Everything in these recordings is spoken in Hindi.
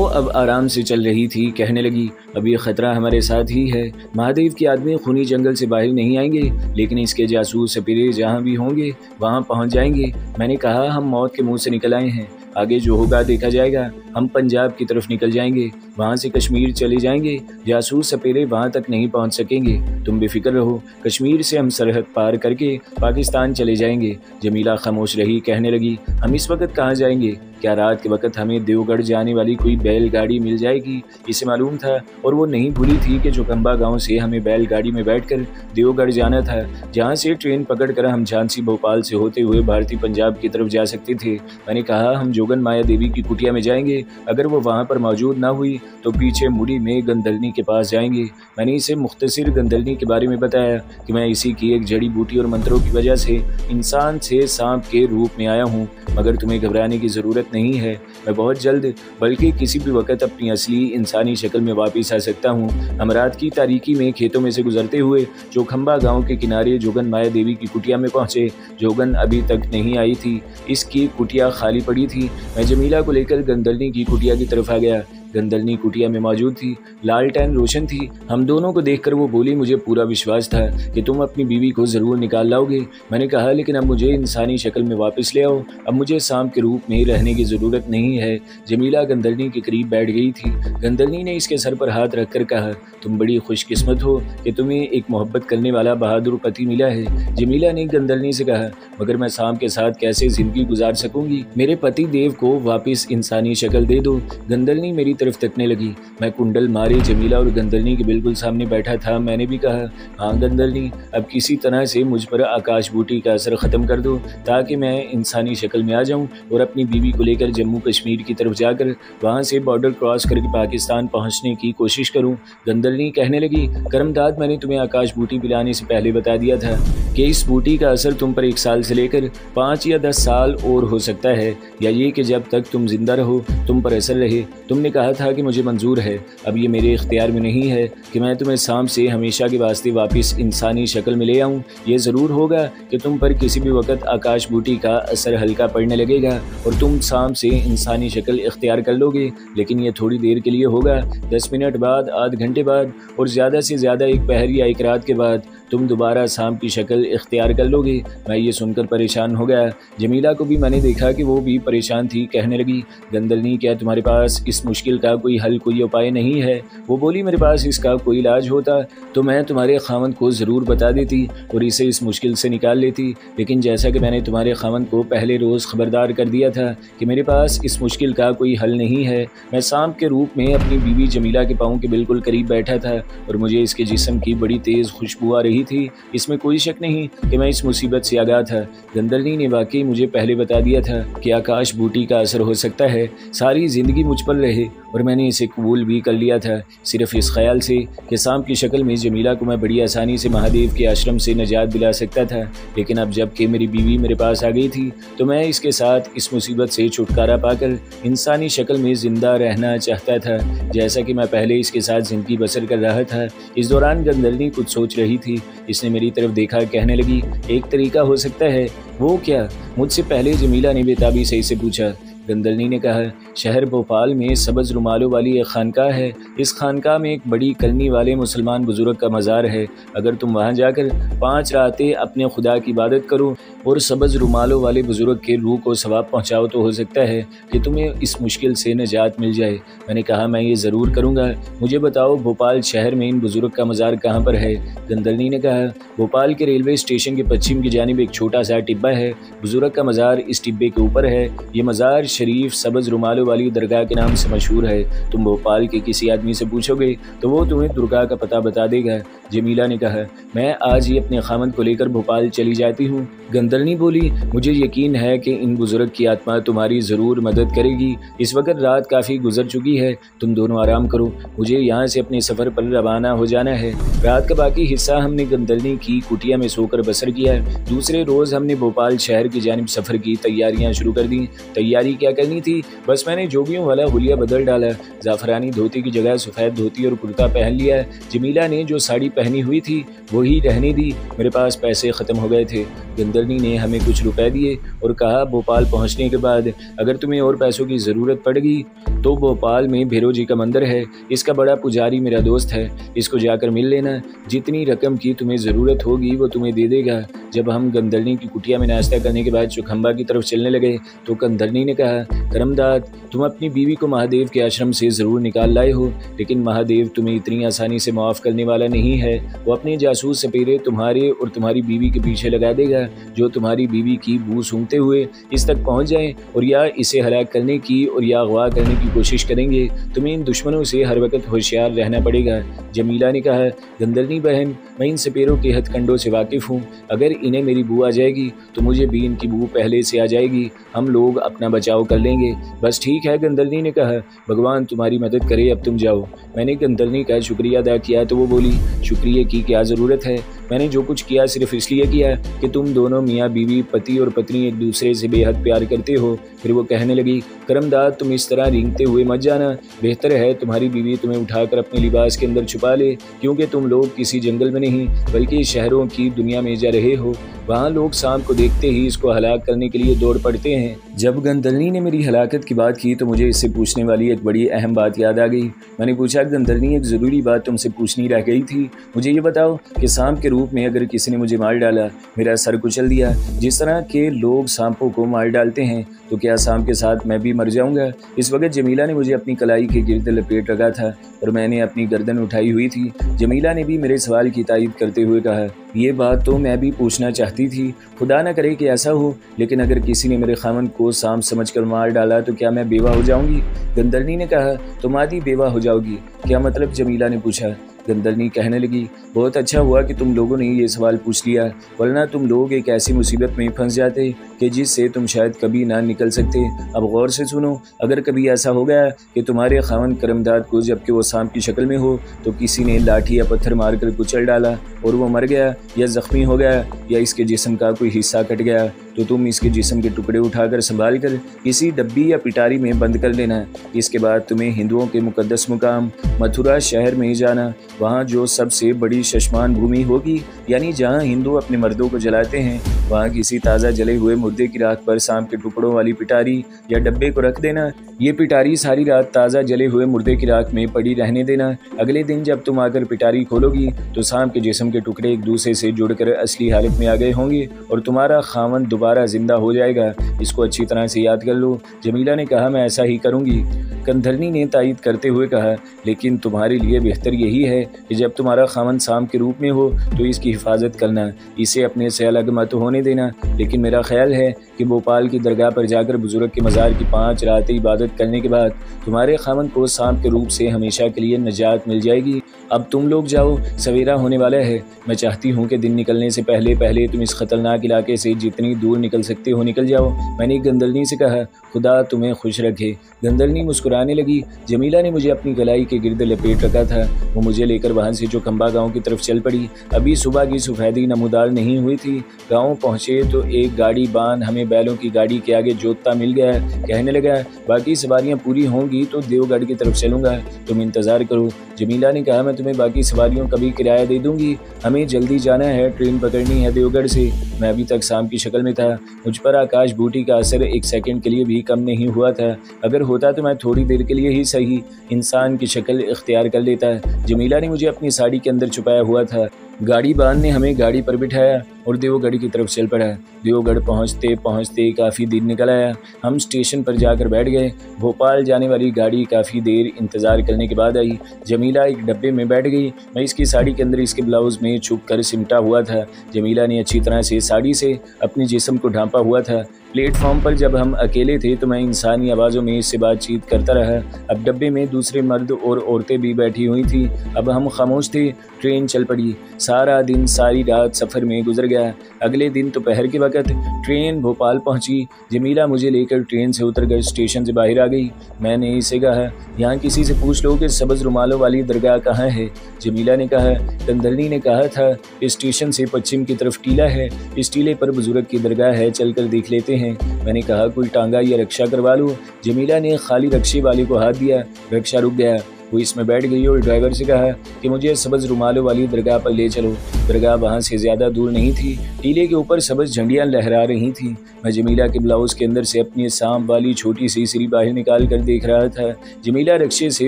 अब आराम से चल रही थी। कहने लगी, अब ये खतरा हमारे साथ ही है। महादेव के आदमी खूनी जंगल से बाहर नहीं आएंगे, लेकिन इसके जासूस सपेरे जहाँ भी होंगे वहाँ पहुँच जाएंगे। मैंने कहा, हम मौत के मुंह से निकल आए हैं, आगे जो होगा देखा जाएगा। हम पंजाब की तरफ निकल जाएंगे, वहाँ से कश्मीर चले जाएंगे। जासूस सपेरे वहाँ तक नहीं पहुँच सकेंगे, तुम बेफिक्र रहो। कश्मीर से हम सरहद पार करके पाकिस्तान चले जाएंगे। जमीला खामोश रही। कहने लगी, हम इस वक्त कहाँ जाएंगे? क्या रात के वक्त हमें देवगढ़ जाने वाली कोई बैलगाड़ी मिल जाएगी? इसे मालूम था, और वो नहीं भूली थी कि चौकंबा गांव से हमें बैलगाड़ी में बैठकर देवगढ़ जाना था, जहां से ट्रेन पकड़कर हम झांसी भोपाल से होते हुए भारतीय पंजाब की तरफ जा सकते थे। मैंने कहा, हम जोगन माया देवी की कुटिया में जाएंगे। अगर वो वहाँ पर मौजूद ना हुई तो पीछे मुड़ी में गंदलनी के पास जाएंगे। मैंने इसे मुख्तसर गंदलनी के बारे में बताया कि मैं इसी की एक जड़ी बूटी और मंत्रों की वजह से इंसान से सांप के रूप में आया हूँ, मगर तुम्हें घबराने की ज़रूरत नहीं है। मैं बहुत जल्द, बल्कि किसी भी वक्त अपनी असली इंसानी शक्ल में वापस आ सकता हूँ। हम रात की तारीकी में खेतों में से गुजरते हुए चौखंबा गांव के किनारे जोगन माया देवी की कुटिया में पहुँचे। जोगन अभी तक नहीं आई थी, इसकी कुटिया खाली पड़ी थी। मैं जमीला को लेकर गंदलनी की कुटिया की तरफ आ गया। गंदलनी कुटिया में मौजूद थी, लालटेन रोशन थी। हम दोनों को देखकर वो बोली, मुझे पूरा विश्वास था कि तुम अपनी बीवी को ज़रूर निकाल लाओगे। मैंने कहा, लेकिन अब मुझे इंसानी शक्ल में वापस ले आओ। अब मुझे सांप के रूप में रहने की ज़रूरत नहीं है। जमीला गंदलनी के करीब बैठ गई थी। गंदलनी ने इसके सर पर हाथ रखकर कहा, तुम बड़ी खुशकिस्मत हो कि तुम्हें एक मोहब्बत करने वाला बहादुर पति मिला है। जमीला ने गंदलनी से कहा, मगर मैं सांप के साथ कैसे ज़िंदगी गुजार सकूंगी? मेरे पति देव को वापस इंसानी शक्ल दे दो। गंदलनी मेरी तरफ तकने लगी। मैं कुंडल मारे जमीला और गंदलनी के बिल्कुल सामने बैठा था। मैंने भी कहा, हाँ गंदलनी, अब किसी तरह से मुझ पर आकाश बूटी का असर ख़त्म कर दो, ताकि मैं इंसानी शक्ल में आ जाऊं और अपनी बीवी को लेकर जम्मू कश्मीर की तरफ जाकर वहां से बॉर्डर क्रॉस करके पाकिस्तान पहुंचने की कोशिश करूं। गंदलनी कहने लगी, करमदाद, मैंने तुम्हें आकाश बूटी पिलाने से पहले बता दिया था कि इस बूटी का असर तुम पर 1 साल से लेकर 5 या 10 साल और हो सकता है, या ये कि जब तक तुम जिंदा रहो तुम पर असर रहे। तुमने कहा था कि मुझे मंजूर है। अब ये मेरे इख्तियार में नहीं है कि मैं तुम्हें सांप से हमेशा के वास्ते वापस इंसानी शक्ल में ले आऊँ। ये ज़रूर होगा कि तुम पर किसी भी वक्त आकाश बूटी का असर हल्का पड़ने लगेगा और तुम सांप से इंसानी शक्ल इख्तियार कर लोगे, लेकिन ये थोड़ी देर के लिए होगा। 10 मिनट बाद, आध घंटे बाद, और ज़्यादा से ज़्यादा 1 पहर या 1 रात के बाद तुम दोबारा सांप की शक्ल इख्तियार कर लोगे। मैं ये सुनकर परेशान हो गया। जमीला को भी मैंने देखा कि वो भी परेशान थी। कहने लगी, गंदलनी, क्या तुम्हारे पास इस मुश्किल का कोई हल, कोई उपाय नहीं है? वो बोली, मेरे पास इसका कोई इलाज होता तो मैं तुम्हारे खामन को ज़रूर बता देती और इसे इस मुश्किल से निकाल लेती, लेकिन जैसा कि मैंने तुम्हारे खामन को पहले रोज़ खबरदार कर दिया था कि मेरे पास इस मुश्किल का कोई हल नहीं है। मैं सांप के रूप में अपनी बीवी जमीला के पाँव के बिल्कुल करीब बैठा था और मुझे इसके जिस्म की बड़ी तेज़ खुशबू आ रही थी। इसमें कोई शक नहीं कि मैं इस मुसीबत से आगाह था। गंदलनी ने वाकई मुझे पहले बता दिया था कि आकाश बूटी का असर हो सकता है सारी ज़िंदगी मुझ पर रहे, और मैंने इसे कबूल भी कर लिया था, सिर्फ इस ख्याल से कि सांप की शक्ल में जमीला को मैं बड़ी आसानी से महादेव के आश्रम से निजात दिला सकता था। लेकिन अब जब कि मेरी बीवी मेरे पास आ गई थी तो मैं इसके साथ इस मुसीबत से छुटकारा पाकर इंसानी शक्ल में ज़िंदा रहना चाहता था, जैसा कि मैं पहले इसके साथ ज़िंदगी बसर कर रहा था। इस दौरान गंदलनी कुछ सोच रही थी। इसने मेरी तरफ देखा। कहने लगी, एक तरीका हो सकता है। वो क्या? मुझसे पहले जमीला ने बेताबी से इसे पूछा। गंदलनी ने कहा, शहर भोपाल में सब्ज़ रुमालों वाली एक खानकाह है। इस खानकाह में एक बड़ी कलनी वाले मुसलमान बुजुर्ग का मज़ार है। अगर तुम वहाँ जाकर 5 रातें अपने खुदा की इबादत करो और सब्ज़ रुमालों वाले बुजुर्ग के रूह को सवाब पहुँचाओ तो हो सकता है कि तुम्हें इस मुश्किल से निजात मिल जाए। मैंने कहा, मैं ये ज़रूर करूँगा। मुझे बताओ, भोपाल शहर में इन बुजुर्ग का मज़ार कहाँ पर है? गंदलनी ने कहा, भोपाल के रेलवे स्टेशन के पश्चिम की जानिब एक छोटा सा टिब्बा है। बुजुर्ग का मज़ार इस टिब्बे के ऊपर है। ये मज़ार शरीफ सब्ज़ रुमालों वाली दरगाह के नाम से मशहूर है। तुम भोपाल के किसी आदमी से पूछोगे तो वो तुम्हें दुर्गा का पता बता देगा। जमीला ने कहा, मैं आज ही अपने खामद को लेकर भोपाल चली जाती हूँ। गंदलनी बोली, मुझे यकीन है कि इन बुजुर्ग की आत्मा तुम्हारी ज़रूर मदद करेगी। इस वक्त रात काफ़ी गुजर चुकी है, तुम दोनों आराम करो। मुझे यहाँ से अपने सफ़र पर रवाना हो जाना है। रात का बाकी हिस्सा हमने गंदलनी की कुटिया में सोकर बसर किया। दूसरे रोज़ हमने भोपाल शहर की जानिब सफ़र की तैयारियाँ शुरू कर दी। तैयारी क्या करनी थी, बस मैंने जोगियों वाला हुलिया बदल डाला। ज़ाफ़रानी धोती की जगह सफ़ेद धोती और कुर्ता पहन लिया। जमीला ने जो साड़ी पहनी हुई थी वही रहने दी। मेरे पास पैसे ख़त्म हो गए थे। गंदरनी ने हमें कुछ रुपए दिए और कहा भोपाल पहुंचने के बाद अगर तुम्हें और पैसों की ज़रूरत पड़ेगी तो भोपाल में भैरव जी का मंदिर है, इसका बड़ा पुजारी मेरा दोस्त है, इसको जाकर मिल लेना। जितनी रकम की तुम्हें ज़रूरत होगी वो तुम्हें दे देगा। जब हम गंदरनी की कुटिया में नाश्ता करने के बाद चौखंबा की तरफ चलने लगे तो गंदरनी ने कहा, करमदाद, तुम अपनी बीवी को महादेव के आश्रम से ज़रूर निकाल लाए हो, लेकिन महादेव तुम्हें इतनी आसानी से माफ़ करने वाला नहीं है। वो अपने जासूस सपेरे तुम्हारे और तुम्हारी बीवी के पीछे लगा देगा, जो तुम्हारी बीवी की बू सूंघते हुए इस तक पहुँच जाए और या इसे हलाक करने की और या अगवा करने की कोशिश करेंगे। तुम्हें इन दुश्मनों से हर वक्त होशियार रहना पड़ेगा। जमीला ने कहा, गंदरनी बहन, मैं इन सपेरों के हथकंडों से वाकिफ़ हूँ। अगर इन्हें मेरी बू आ जाएगी तो मुझे भी इनकी बू पहले से आ जाएगी। हम लोग अपना बचाव कर लेंगे। बस ठीक है, गंदरनी ने कहा, भगवान तुम्हारी मदद करे, अब तुम जाओ। मैंने गंदरनी का शुक्रिया अदा किया तो वो बोली, शुक्रिया की क्या ज़रूरत है, मैंने जो कुछ किया सिर्फ इसलिए किया कि तुम दोनों मियाँ बीवी, पति और पत्नी एक दूसरे से बेहद प्यार करते हो। फिर वो कहने लगी, करमदाद, तुम इस तरह रेंगते हुए मत जाना। बेहतर है तुम्हारी बीवी तुम्हें उठाकर अपने लिबास के अंदर छुपा ले, क्योंकि तुम लोग किसी जंगल में नहीं बल्कि शहरों की दुनिया में जा रहे हो। वहाँ लोग सांप को देखते ही इसको हलाक करने के लिए दौड़ पड़ते हैं। जब गंदरनी ने मेरी हलाकत की बात की तो मुझे इससे पूछने वाली एक बड़ी अहम बात याद आ गई। मैंने पूछा, गंदरनी, एक ज़रूरी बात तुमसे पूछनी रह गई थी। मुझे ये बताओ कि सांप के रूप में अगर किसी ने मुझे मार डाला, मेरा सर कुचल दिया, जिस तरह के लोग सांपों को मार डालते हैं, तो क्या सांप के साथ मैं भी मर जाऊंगा? इस वक्त जमीला ने मुझे अपनी कलाई के गिर्द लपेट रखा था और मैंने अपनी गर्दन उठाई हुई थी। जमीला ने भी मेरे सवाल की तायीद करते हुए कहा, ये बात तो मैं भी पूछना चाहती थी। खुदा न करे कि ऐसा हो, लेकिन अगर किसी ने मेरे खामन को सांप समझकर मार डाला तो क्या मैं बेवा हो जाऊंगी? गंदरनी ने कहा, तुम आधी बेवा हो जाओगी। क्या मतलब? जमीला ने पूछा। गंदरनी कहने लगी, बहुत अच्छा हुआ कि तुम लोगों ने ये सवाल पूछ लिया, वरना तुम लोग एक ऐसी मुसीबत में फंस जाते कि जिससे तुम शायद कभी ना निकल सकते। अब गौर से सुनो, अगर कभी ऐसा हो गया कि तुम्हारे खावन करमदाद को, जबकि वो सांप की शक्ल में हो, तो किसी ने लाठी या पत्थर मारकर कुचल डाला और वो मर गया या जख्मी हो गया या इसके जिस्म का कोई हिस्सा कट गया, तो तुम इसके जिस्म के टुकड़े उठाकर संभाल कर किसी डब्बी या पिटारी में बंद कर लेना। इसके बाद तुम्हें हिंदुओं के मुकद्दस मुकाम मथुरा शहर में जाना। वहाँ जो सबसे बड़ी शशमान भूमि होगी, यानी जहाँ हिंदू अपने मर्दों को जलाते हैं, वहाँ किसी ताज़ा जले हुए मुर्दे की राख पर सांप के टुकड़ों वाली पिटारी या डब्बे को रख देना। ये पिटारी सारी रात ताज़ा जले हुए मुर्दे की राख में पड़ी रहने देना। अगले दिन जब तुम आकर पिटारी खोलोगी तो सांप के जिस्म के टुकड़े एक दूसरे से जुड़कर असली हालत में आ गए होंगे और तुम्हारा खामन दोबारा जिंदा हो जाएगा। इसको अच्छी तरह से याद कर लो। जमीला ने कहा, मैं ऐसा ही करूँगी। गंधर्नी ने तायीद करते हुए कहा, लेकिन तुम्हारे लिए बेहतर यही है कि जब तुम्हारा खामन सांप के रूप में हो तो इसकी हिफाजत करना, इसे अपने से अलग मत होने देना। लेकिन मेरा ख्याल है कि भोपाल की दरगाह पर जाकर बुजुर्ग के मज़ार की 5 रातें इबादत करने के बाद तुम्हारे खामन को सांप के रूप से हमेशा के लिए निजात मिल जाएगी। अब तुम लोग जाओ, सवेरा होने वाला है। मैं चाहती हूँ कि दिन निकलने से पहले पहले तुम इस खतरनाक इलाके से जितनी दूर निकल सकते हो निकल जाओ। मैंने गंदरनी से कहा, खुदा तुम्हें खुश रखे। गंदरनी मुस्कुराने लगी। जमीला ने मुझे अपनी गलाई के गिर्द लपेट रखा था। वो मुझे लेकर वहाँ से चौखंबा गाँव की तरफ चल पड़ी। अभी सुबह की सफ़ेदी नमूदार नहीं हुई थी। गाँव पहुँचे तो एक गाड़ी बान हमें बैलों की गाड़ी के आगे जोतता मिल गया। कहने लगा, बाकी सवारियाँ पूरी होंगी तो देवगढ़ की तरफ चलूँगा, तुम इंतज़ार करो। जमीला ने कहा, मैं तुम्हें बाकी सवारियों का भी किराया दे दूँगी, हमें जल्दी जाना है, ट्रेन पकड़नी है देवगढ़ से। मैं अभी तक सांप की शक्ल में था। मुझ पर आकाश बूटी का असर एक सेकंड के लिए भी कम नहीं हुआ था। अगर होता तो मैं थोड़ी देर के लिए ही सही इंसान की शक्ल इख्तियार कर लेता। जमीला ने मुझे अपनी साड़ी के अंदर छुपाया हुआ था। गाड़ी बान ने हमें गाड़ी पर बिठाया और देवगढ़ की तरफ चल पड़ा। देवगढ़ पहुँचते पहुँचते काफ़ी दिन निकल आया। हम स्टेशन पर जाकर बैठ गए। भोपाल जाने वाली गाड़ी काफ़ी देर इंतज़ार करने के बाद आई। जमीला एक डब्बे में बैठ गई। मैं इसकी साड़ी के अंदर इसके ब्लाउज़ में छुप कर सिमटा हुआ था। जमीला ने अच्छी तरह से साड़ी से अपने जिस्म को ढांपा हुआ था। प्लेटफॉर्म पर जब हम अकेले थे तो मैं इंसानी आवाज़ों में इससे बातचीत करता रहा। अब डब्बे में दूसरे मर्द और औरतें भी बैठी हुई थी। अब हम खामोश थे। ट्रेन चल पड़ी। सारा दिन सारी रात सफ़र में गुजर गया। अगले दिन दोपहर के वक़्त ट्रेन भोपाल पहुंची। जमीला मुझे लेकर ट्रेन से उतरकर स्टेशन से बाहर आ गई। मैंने इसे कहा, यहाँ किसी से पूछ लो कि सब्ज़ रुमालों वाली दरगाह कहाँ है। जमीला ने कहा, गंधर्नी ने कहा था स्टेशन से पश्चिम की तरफ टीला है, इस टीले पर बुजुर्ग की दरगाह है, चलकर देख लेते हैं। मैंने कहा, कोई टांगा या रक्षा करवा लो। जमीला ने खाली रक्शे वाले को हाथ दिया। रक्षा रुक गया। वो इसमें बैठ गई और ड्राइवर से कहा कि मुझे सब्ज़ रुमालों वाली दरगाह पर ले चलो। दरगाह वहाँ से ज़्यादा दूर नहीं थी। टीले के ऊपर सब्ज़ झंडियाँ लहरा रही थीं। मैं जमीला के ब्लाउज़ के अंदर से अपनी सांप वाली छोटी सी सिरी बाहर निकाल कर देख रहा था। जमीला रिक्शे से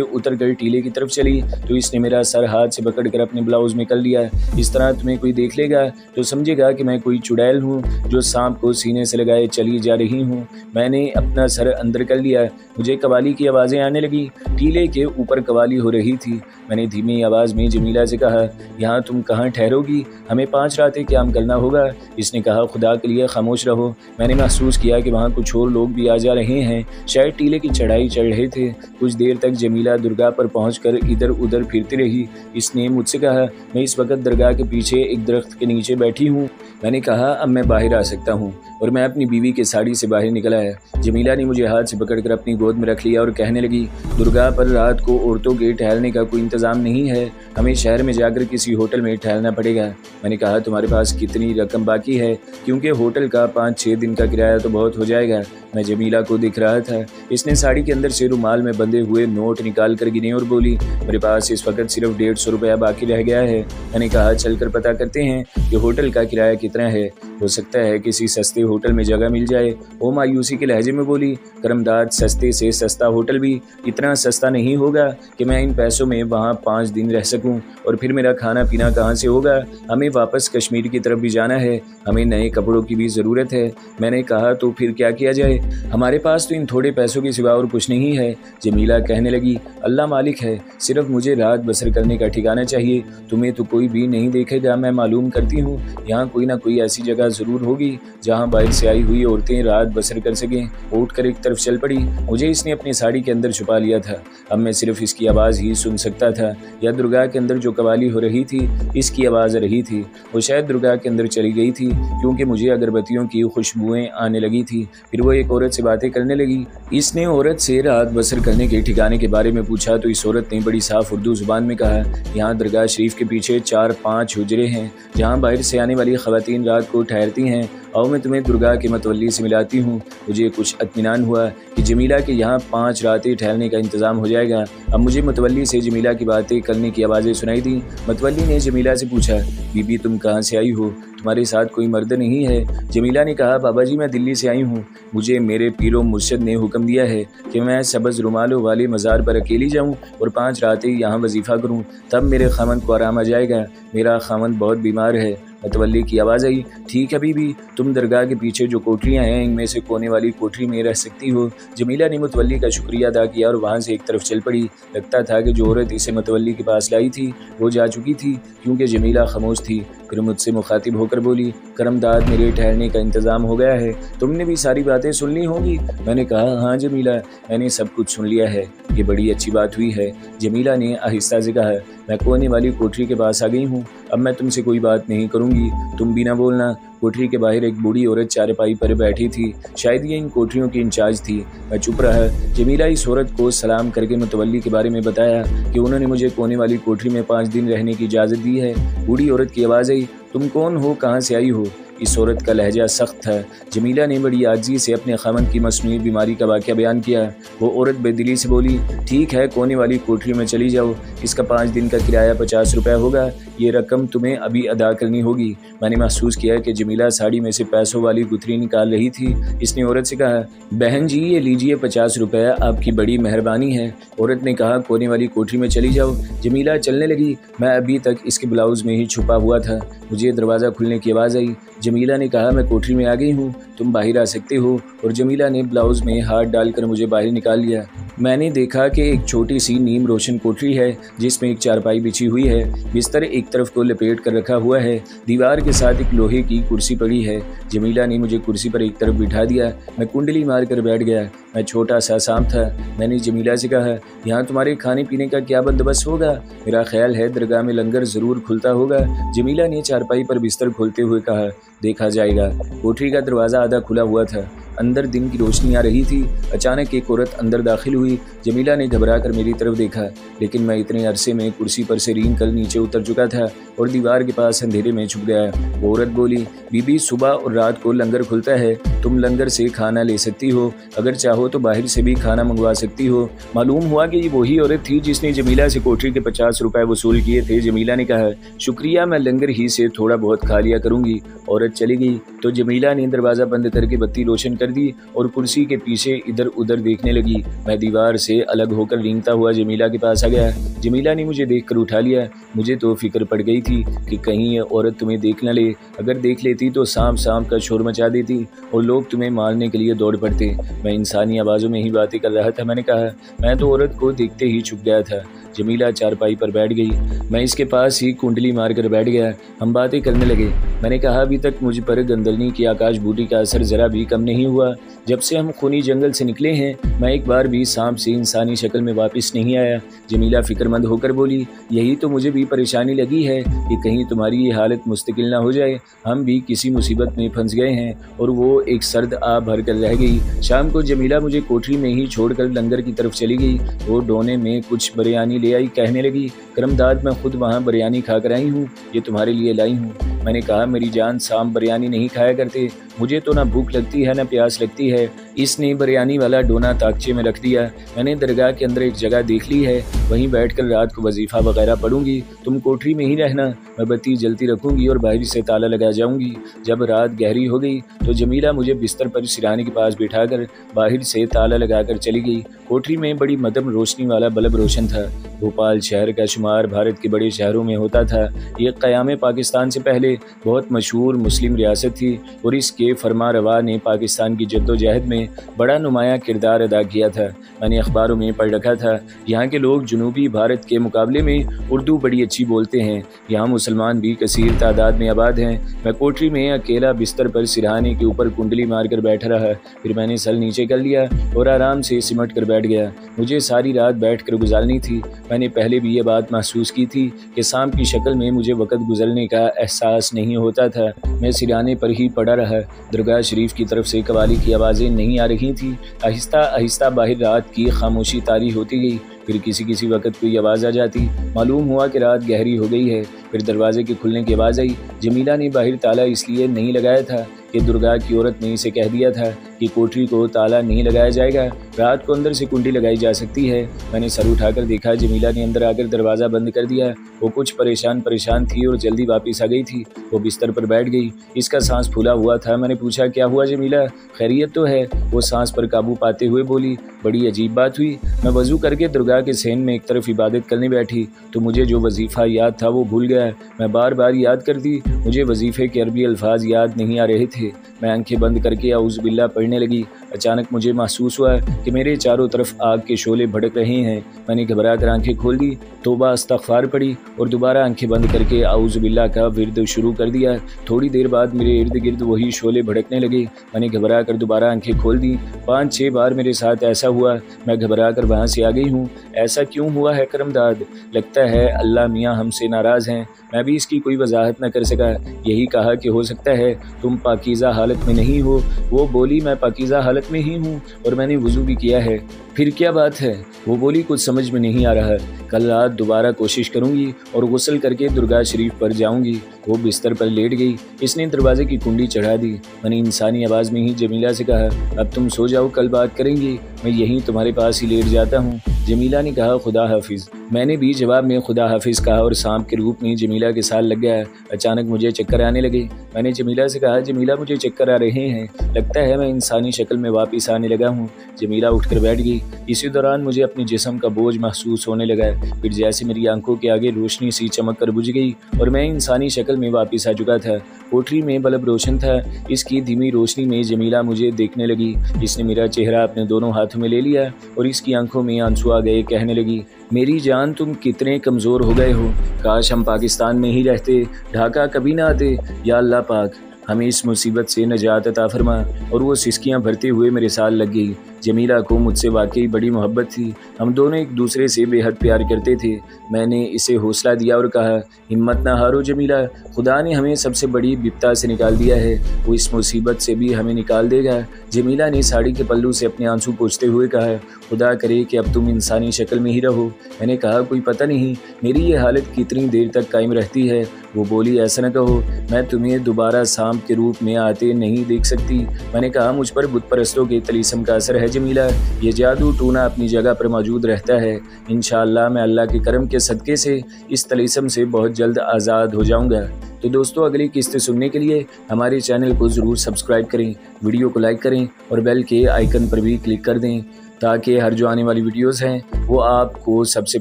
उतर कर टीले की तरफ चली तो इसने मेरा सर हाथ से पकड़ कर अपने ब्लाउज़ में कर लिया। इस तरह तुम्हें कोई देख लेगा तो समझेगा कि मैं कोई चुड़ैल हूँ जो सांप को सीने से लगाए चली जा रही हूँ। मैंने अपना सर अंदर कर लिया। मुझे कवाली की आवाज़ें आने लगी। टीले के ऊपर कवाली हो रही थी। मैंने धीमी आवाज़ में जमीला से कहा, यहाँ तुम कहाँ ठहरोगी? हमें 5 रातें क़याम करना होगा। इसने कहा, खुदा के लिए खामोश रहो। मैंने महसूस किया कि वहाँ कुछ और लोग भी आ जा रहे हैं। शायद टीले की चढ़ाई चढ़ रहे थे। कुछ देर तक जमीला दरगाह पर पहुँचकर इधर उधर फिरती रही। इसने मुझसे कहा, मैं इस वक्त दरगाह के पीछे एक दरख्त के नीचे बैठी हूँ। मैंने कहा, अब मैं बाहर आ सकता हूँ और मैं अपनी बीवी के साड़ी से बाहर निकल आया। जमीला ने मुझे हाथ से पकड़कर अपनी गोद में रख लिया और कहने लगी, दरगाह पर रात को औरतों के ठहरने का कोई इंतज़ाम नहीं है। हमें शहर में जाकर किसी होटल में ठहरना पड़ेगा। मैंने कहा, तुम्हारे पास कितनी रकम बाकी है? क्योंकि होटल का 5-6 दिन का किराया तो बहुत हो जाएगा। मैं जमीला को दिख रहा था। इसने साड़ी के अंदर से रुमाल में बंधे हुए नोट निकाल कर गिने और बोली, मेरे पास इस वक्त सिर्फ 150 रुपया बाकी रह गया है। मैंने कहा, चलकर पता करते हैं कि होटल का किराया कितना है। हो सकता है किसी सस्ते होटल में जगह मिल जाए। वो मायूसी के लहजे में बोली, करमदाद, सस्ते से सस्ता होटल भी इतना सस्ता नहीं होगा कि मैं इन पैसों में वहाँ 5 दिन रह सकूँ। और फिर मेरा खाना पीना कहाँ से होगा? हमें वापस कश्मीर की तरफ भी जाना है। हमें नए कपड़ों की भी ज़रूरत है। मैंने कहा, तो फिर क्या किया जाए? हमारे पास तो इन थोड़े पैसों के सिवा और कुछ नहीं है। जमीला कहने लगी, अल्लाह मालिक है, सिर्फ मुझे रात बसर करने का ठिकाना चाहिए। तुम्हें तो कोई भी नहीं देखेगा। मैं मालूम करती हूँ यहाँ कोई ना कोई ऐसी जगह ज़रूर होगी जहाँ बाहर से आई हुई औरतें रात बसर कर सकें। उठकर एक तरफ चल पड़ी। मुझे इसने अपनी साड़ी के अंदर छुपा लिया था। अब मैं सिर्फ इसकी आवाज़ ही सुन सकता था या दरगाह के अंदर जो कवाली हो रही थी इसकी आवाज़ रही थी। वो शायद दरगाह के अंदर चली गई थी क्योंकि मुझे अगरबत्तियों की खुशबुएं आने लगी थी। फिर वो एक औरत से बातें करने लगी। इसने औरत से रात बसर करने के ठिकाने के बारे में पूछा तो इस औरत ने बड़ी साफ उर्दू जुबान में कहा, यहाँ दरगाह शरीफ के पीछे 4-5 हुजरे हैं जहाँ बाहर से आने वाली ख़वातीन रात को ठहरती हैं। और मैं तुम्हें दरगाह के मतवल्ली से मिलाती हूँ। मुझे कुछ इत्मीनान हुआ कि जमीला के यहाँ 5 रातें ठहरने का इंतज़ाम हो जाएगा। अब मुझे मतवल्ली से जमीला की बातें करने की आवाज़ें सुनाई दी। मतवल्ली ने जमीला से पूछा, बीबी तुम कहाँ से आई हो? तुम्हारे साथ कोई मर्द नहीं है? जमीला ने कहा, बाबा जी मैं दिल्ली से आई हूँ। मुझे मेरे पीरो मुर्शद ने हुक्म दिया है कि मैं सब्ज़ रुमालों वाले मज़ार पर अकेली जाऊँ और 5 रातें यहाँ वजीफ़ा करूँ, तब मेरे खामन को आराम आ जाएगा। मेरा खामन बहुत बीमार है। मतवल्ली की आवाज़ आई, ठीक है बीबी, तुम दरगाह के पीछे जो कोठरियाँ हैं इनमें से कोने वाली कोठरी में रह सकती हो। जमीला ने मतवल्ली का शुक्रिया अदा किया और वहाँ से एक तरफ चल पड़ी। लगता था कि जो औरत इसे मतवल्ली के पास लाई थी वो जा चुकी थी क्योंकि जमीला खामोश थी। फिर मुझसे मुखातिब होकर बोली, करमदाद, मेरे ठहरने का इंतज़ाम हो गया है। तुमने भी सारी बातें सुन ली होंगी। मैंने कहा, हाँ जमीला, मैंने सब कुछ सुन लिया है। ये बड़ी अच्छी बात हुई है। जमीला ने आहिस्ता से कहा, मैं कोने वाली कोठरी के पास आ गई हूँ। अब मैं तुमसे कोई बात नहीं करूँगी। तुम भी ना बोलना। कोठरी के बाहर एक बूढ़ी औरत चारपाई पर बैठी थी। शायद ये इन कोठरियों की इंचार्ज थी। मैं चुप रहा। जमीला इस औरत को सलाम करके मुतवल्ली के बारे में बताया कि उन्होंने मुझे कोने वाली कोठरी में 5 दिन रहने की इजाज़त दी है। बूढ़ी औरत की आवाज़ आई, तुम कौन हो? कहाँ से आई हो? इस औरत का लहजा सख्त था। जमीला ने बड़ी आजी से अपने खामन की मसनूई बीमारी का वाक़या बयान किया। वो औरत बेदिली से बोली, ठीक है, कोने वाली कोठरी में चली जाओ। इसका 5 दिन का किराया 50 रुपये होगा। ये रकम तुम्हें अभी अदा करनी होगी। मैंने महसूस किया कि जमीला साड़ी में से पैसों वाली गुथरी निकाल रही थी। इसने औरत से कहा, बहन जी ये लीजिए 50 रुपये, आपकी बड़ी मेहरबानी है। औरत ने कहा, कोने वाली कोठरी में चली जाओ। जमीला चलने लगी। मैं अभी तक इसके ब्लाउज़ में ही छुपा हुआ था। मुझे दरवाज़ा खुलने की आवाज़ आई। जमीला ने कहा, मैं कोठरी में आ गई हूँ, तुम बाहर आ सकते हो। और जमीला ने ब्लाउज़ में हाथ डालकर मुझे बाहर निकाल लिया। मैंने देखा कि एक छोटी सी नीम रोशन कोठरी है जिसमें एक चारपाई बिछी हुई है। बिस्तर एक तरफ को लपेट कर रखा हुआ है। दीवार के साथ एक लोहे की कुर्सी पड़ी है। जमीला ने मुझे कुर्सी पर एक तरफ बिठा दिया। मैं कुंडली मार कर बैठ गया। मैं छोटा सा सांप था। मैंने जमीला से कहा, यहाँ तुम्हारे खाने पीने का क्या बंदोबस्त होगा? मेरा ख्याल है दरगाह में लंगर ज़रूर खुलता होगा। जमीला ने चारपाई पर बिस्तर खोलते हुए कहा, देखा जाएगा। कोठरी का दरवाज़ा आधा खुला हुआ था, अंदर दिन की रोशनी आ रही थी। अचानक एक औरत अंदर दाखिल हुई। जमीला ने घबरा कर मेरी तरफ देखा, लेकिन मैं इतने अरसे में कुर्सी पर से रेंग कर नीचे उतर चुका था और दीवार के पास अंधेरे में छुप गया। वो औरत बोली, बीबी सुबह और रात को लंगर खुलता है, तुम लंगर से खाना ले सकती हो, अगर चाहो तो बाहर से भी खाना मंगवा सकती हो। मालूम हुआ कि ये वही औरत थी जिसने जमीला से कोठरी के 50 रुपए वसूल किए थे। जमीला ने कहा, शुक्रिया, मैं लंगर ही से थोड़ा बहुत खा लिया करूंगी। औरत चली गई तो जमीला ने दरवाज़ा बंद करके बत्ती रोशन कर दी और कुर्सी के पीछे इधर उधर देखने लगी। मैं दीवार से अलग होकर रेंगता हुआ जमीला के पास आ गया। जमीला ने मुझे देखकर उठा लिया। मुझे तो फिक्र पड़ गई थी कि कहीं ये औरत तुम्हें देख न ले, अगर देख लेती तो सांप सांप का शोर मचा देती और लोग तुम्हें मारने के लिए दौड़ पड़ते। मैं इंसानी आवाज़ों में ही बातें कर रहा था। मैंने कहा, मैं तो औरत को देखते ही चुप गया था। जमीला चारपाई पर बैठ गई, मैं इसके पास ही कुंडली मारकर बैठ गया। हम बातें करने लगे। मैंने कहा, अभी तक मुझ पर गंदलनी की आकाश बूटी का असर जरा भी कम नहीं हुआ। जब से हम खूनी जंगल से निकले हैं, मैं एक बार भी सांप से इंसानी शक्ल में वापस नहीं आया। जमीला फिक्रमंद होकर बोली, यही तो मुझे भी परेशानी लगी है कि कहीं तुम्हारी ये हालत मुस्तकिल ना हो जाए। हम भी किसी मुसीबत में फंस गए हैं। और वो एक सर्द आ भर कर रह गई। शाम को जमीला मुझे कोठरी में ही छोड़कर लंगर की तरफ चली गई। वो डोने में कुछ बिरयानी ले आई। कहने लगी, करमदाद, मैं खुद वहाँ बिरयानी खा कर आई हूँ, ये तुम्हारे लिए लाई हूँ। मैंने कहा, मेरी जान, सांप बिरयानी नहीं खाया करते, मुझे तो ना भूख लगती है ना प्यास लगती है। इसने बिरयानी वाला डोना ताकचे में रख दिया। मैंने दरगाह के अंदर एक जगह देख ली है, वहीं बैठकर रात को वजीफ़ा वगैरह पढ़ूंगी। तुम कोठरी में ही रहना, मैं बत्ती जलती रखूंगी और बाहर से ताला लगा जाऊंगी। जब रात गहरी हो गई तो जमीला मुझे बिस्तर पर सिराने के पास बिठाकर बाहर से ताला लगाकर चली गई। कोठरी में बड़ी मध्यम रोशनी वाला बल्ब रोशन था। भोपाल शहर का शुमार भारत के बड़े शहरों में होता था। ये क़याम पाकिस्तान से पहले बहुत मशहूर मुस्लिम रियासत थी और इसके फरमारवा ने पाकिस्तान की जद्दोजहद में बड़ा नुमाया किरदार अदा किया था। मैंने अखबारों में पढ़ रखा था, यहाँ के लोग जनूबी भारत के मुकाबले में उर्दू बड़ी अच्छी बोलते हैं। यहाँ मुसलमान भी कसीर तादाद में आबाद हैं। मैं कोठरी में अकेला बिस्तर पर सिरहाने के ऊपर कुंडली मारकर बैठा रहा। फिर मैंने सर नीचे कर लिया और आराम से सिमट कर बैठ गया। मुझे सारी रात बैठ कर गुजारनी थी। मैंने पहले भी ये बात महसूस की थी कि सांप की शक्ल में मुझे वक़्त गुजरने का एहसास नहीं होता था। मैं सिरहाने पर ही पड़ा रहा। दरगाह शरीफ की तरफ से कवाली की आवाज़ें नहीं आ रही थीं। आहिस्ता आहिस्ता बाहर रात की खामोशी तारी होती गई। फिर किसी किसी वक्त कोई आवाज़ आ जाती। मालूम हुआ कि रात गहरी हो गई है। फिर दरवाजे के खुलने की आवाज़ आई। जमीला ने बाहर ताला इसलिए नहीं लगाया था कि दुर्गा की औरत ने इसे कह दिया था कि कोठरी को ताला नहीं लगाया जाएगा, रात को अंदर से कुंडी लगाई जा सकती है। मैंने सर उठाकर देखा, जमीला ने अंदर आकर दरवाज़ा बंद कर दिया। वो कुछ परेशान थी और जल्दी वापस आ गई थी। वो बिस्तर पर बैठ गई। इसका सांस फूला हुआ था। मैंने पूछा, क्या हुआ जमीला, खैरियत तो है? वो सांस पर काबू पाते हुए बोली, बड़ी अजीब बात हुई। मैं वज़ू करके दरगाह के सहन में एक तरफ इबादत करने बैठी तो मुझे जो वजीफ़ा याद था वो भूल गया। मैं बार बार याद करती, मुझे वजीफ़े के अरबी अल्फाज याद नहीं आ रहे थे। मैं आंखें बंद करके औज़ु बिल्लाह पढ़ने लगी। अचानक मुझे महसूस हुआ कि मेरे चारों तरफ आग के शोले भड़क रहे हैं। मैंने घबरा कर आंखें खोल दी, तौबा इस्तग़फ़ार पढ़ी और दोबारा आंखें बंद करके औज़ु बिल्लाह का विर्द शुरू कर दिया। थोड़ी देर बाद मेरे इर्द गिर्द वही शोले भड़कने लगे। मैंने घबरा कर दोबारा आंखें खोल दी। 5-6 बार मेरे साथ ऐसा हुआ। मैं घबरा कर वहाँ से आ गई हूँ। ऐसा क्यों हुआ है करमदाद? लगता है अल्लाह मियाँ हमसे नाराज़ हैं। मैं भी इसकी कोई वजाहत न कर सका। यही कहा कि हो सकता है तुम पाकीज़ा हालत में नहीं हो। वो बोली, मैं पाकीज़ा हालत में ही हूँ और मैंने वज़ू भी किया है। फिर क्या बात है? वो बोली, कुछ समझ में नहीं आ रहा। कल रात दोबारा कोशिश करूँगी और गुस्ल करके दरगाह शरीफ पर जाऊँगी। वो बिस्तर पर लेट गई। इसने दरवाजे की कुंडी चढ़ा दी। मैंने इंसानी आवाज़ में ही जमीला से कहा, अब तुम सो जाओ, कल बात करेंगे, मैं यहीं तुम्हारे पास ही लेट जाता हूँ। जमीला ने कहा, खुदा हाफिज़। मैंने भी जवाब में खुदा हाफिज़ कहा और सांप के रूप में जमीला के साथ लग गया। अचानक मुझे चक्कर आने लगे। मैंने जमीला से कहा, जमीला मुझे चक्कर आ रहे हैं, लगता है मैं इंसानी शक्ल में वापस आने लगा हूँ। जमीला उठकर बैठ गई। इसी दौरान मुझे अपने जिस्म का बोझ महसूस होने लगा। फिर जैसे मेरी आंखों के आगे रोशनी सी चमक कर बुझ गई और मैं इंसानी शक्ल में वापस आ चुका था। कोठरी में बल्ब रोशन था। इसकी धीमी रोशनी में जमीला मुझे देखने लगी। इसने मेरा चेहरा अपने दोनों हाथों में ले लिया और इसकी आंखों में आंसू आ गए। कहने लगी, मेरी जान, तुम कितने कमज़ोर हो गए हो। काश हम पाकिस्तान में ही रहते, ढाका कभी ना आते। या अल्लाह पाक, हमें इस मुसीबत से नजात अता फरमा। और वो सिसकियाँ भरते हुए मेरे साथ लग गई। जमीला को मुझसे वाकई बड़ी मोहब्बत थी। हम दोनों एक दूसरे से बेहद प्यार करते थे। मैंने इसे हौसला दिया और कहा, हिम्मत ना हारो जमीला, खुदा ने हमें सबसे बड़ी विपदा से निकाल दिया है, वो इस मुसीबत से भी हमें निकाल देगा। जमीला ने साड़ी के पल्लू से अपने आंसू पोंछते हुए कहा, खुदा करे कि अब तुम इंसानी शक्ल में ही रहो। मैंने कहा, कोई पता नहीं मेरी ये हालत कितनी देर तक कायम रहती है। वो बोली, ऐसा न कहो, मैं तुम्हें दोबारा सांप के रूप में आते नहीं देख सकती। मैंने कहा, मुझ पर बुत परस्तों के तलीसम का असर है जमीला, ये जादू टूना अपनी जगह पर मौजूद रहता है। इंशाअल्लाह मैं अल्लाह के करम के सदक़े से इस तलीसम से बहुत जल्द आज़ाद हो जाऊँगा। तो दोस्तों, अगली किस्तें सुनने के लिए हमारे चैनल को ज़रूर सब्सक्राइब करें, वीडियो को लाइक करें और बेल के आइकन पर भी क्लिक कर दें ताकि हर जो आने वाली वीडियोज़ हैं वो आपको सबसे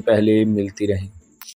पहले मिलती रहें।